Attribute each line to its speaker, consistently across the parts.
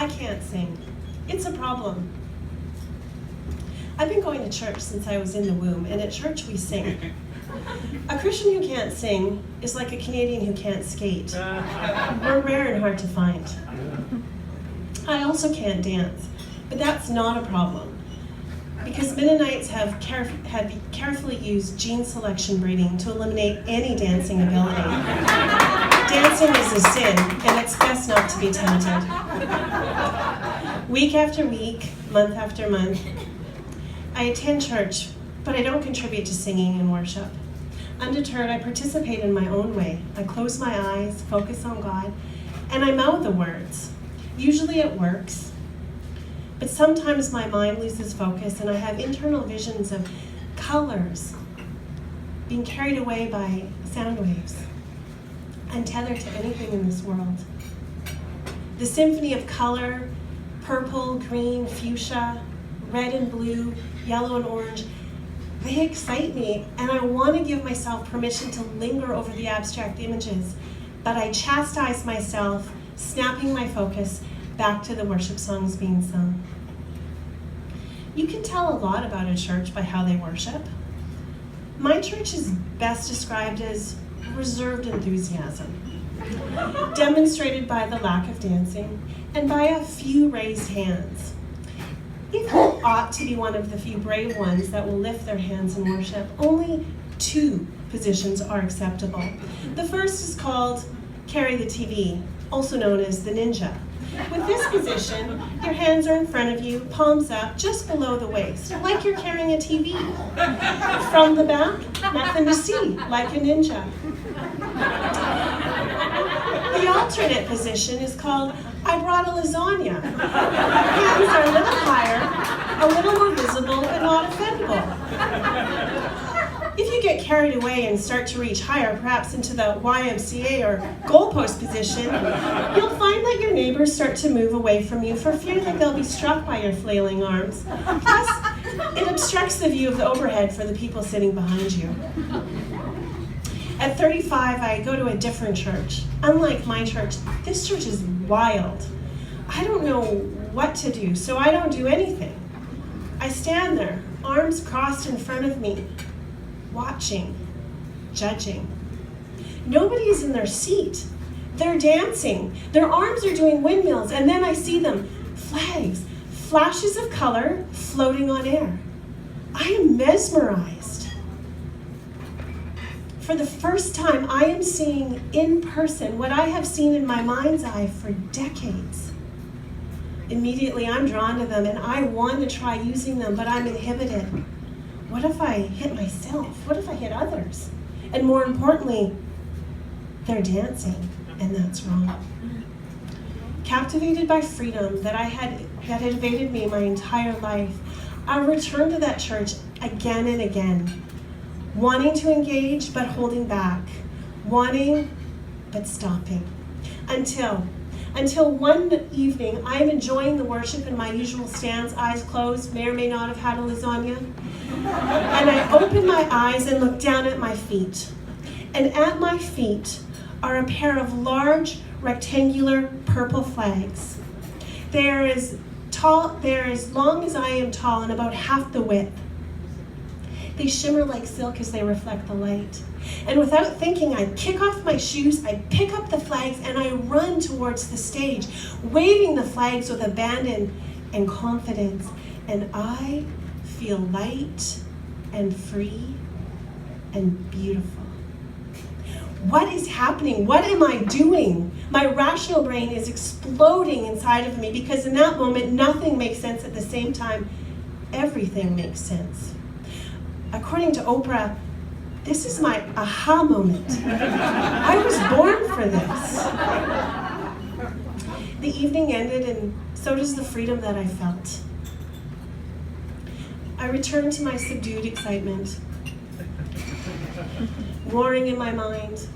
Speaker 1: can't sing. It's a problem. I've been going to church since I was in the womb, and at church we sing. A Christian who can't sing is like a Canadian who can't skate. We're rare and hard to find. I also can't dance, but that's not a problem, because Mennonites have carefully used gene selection breeding to eliminate any dancing ability. Dancing is a sin, and it's best not to be tempted. Week after week, month after month, I attend church, but I don't contribute to singing and worship. Undeterred, I participate in my own way. I close my eyes, focus on God, and I mouth the words. Usually it works, but sometimes my mind loses focus and I have internal visions of colors being carried away by sound waves, untethered to anything in this world. The symphony of color, purple, green, fuchsia, red and blue, yellow and orange, they excite me, and I want to give myself permission to linger over the abstract images, but I chastise myself, snapping my focus back to the worship songs being sung. You can tell a lot about a church by how they worship. My church is best described as reserved enthusiasm, demonstrated by the lack of dancing and by a few raised hands. It ought to be one of the few brave ones that will lift their hands in worship. Only 2 positions are acceptable. The first is called carry the TV, also known as the ninja. With this position, your hands are in front of you, palms up, just below the waist, like you're carrying a TV. From the back, nothing to see, like a ninja. The alternate position is called I brought a lasagna. Hands are a little higher, a little more visible, but not offendable. If you get carried away and start to reach higher, perhaps into the YMCA or goalpost position, you'll find that your neighbors start to move away from you for fear that they'll be struck by your flailing arms. Plus, it obstructs the view of the overhead for the people sitting behind you. At 35, I go to a different church. Unlike my church, this church is wild. I don't know what to do, so I don't do anything. I stand there, arms crossed in front of me, watching, judging. Nobody is in their seat. They're dancing. Their arms are doing windmills, and then I see them, flags, flashes of color floating on air. I am mesmerized. For the first time, I am seeing in person what I have seen in my mind's eye for decades. Immediately, I'm drawn to them, and I want to try using them, but I'm inhibited. What if I hit myself? What if I hit others? And more importantly, they're dancing, and that's wrong. Captivated by freedom that had evaded me my entire life, I returned to that church again and again, wanting to engage but holding back, wanting but stopping, until one evening I'm enjoying the worship in my usual stance, eyes closed, may or may not have had a lasagna, and I open my eyes and look down at my feet, and at my feet are a pair of large rectangular purple flags. They're as long as I am tall and about half the width. They shimmer like silk as they reflect the light. And without thinking, I kick off my shoes, I pick up the flags, and I run towards the stage, waving the flags with abandon and confidence. And I feel light and free and beautiful. What is happening? What am I doing? My rational brain is exploding inside of me because in that moment, nothing makes sense. At the same time, everything makes sense. According to Oprah, this is my aha moment. I was born for this. The evening ended, and so does the freedom that I felt. I returned to my subdued excitement, roaring in my mind,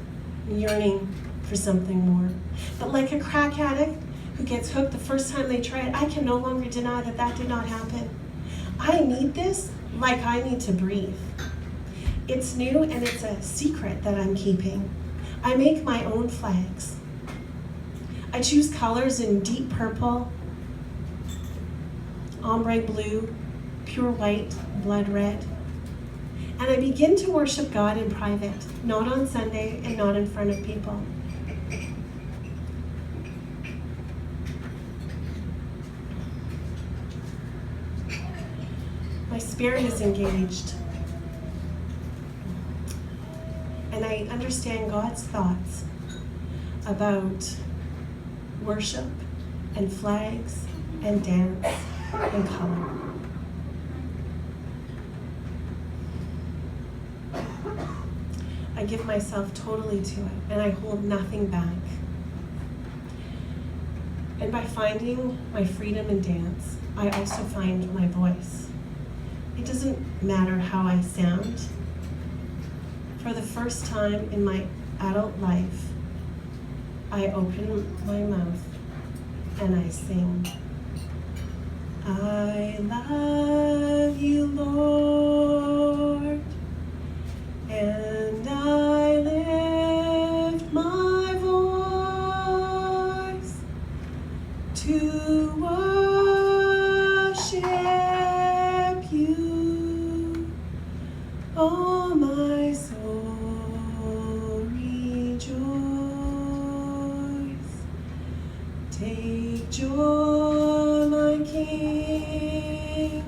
Speaker 1: yearning for something more. But like a crack addict who gets hooked the first time they try it, I can no longer deny that that did not happen. I need this like I need to breathe. It's new and it's a secret that I'm keeping. I make my own flags. I choose colors in deep purple, ombre blue, pure white, blood red. And I begin to worship God in private, not on Sunday and not in front of people. My spirit is engaged. And I understand God's thoughts about worship and flags and dance and color. I give myself totally to it, and I hold nothing back. And by finding my freedom in dance, I also find my voice. It doesn't matter how I sound. For the first time in my adult life, I open my mouth and I sing. I love you, Lord, and I lift my voice to worship you. Oh, my soul, rejoice. Take joy, my King,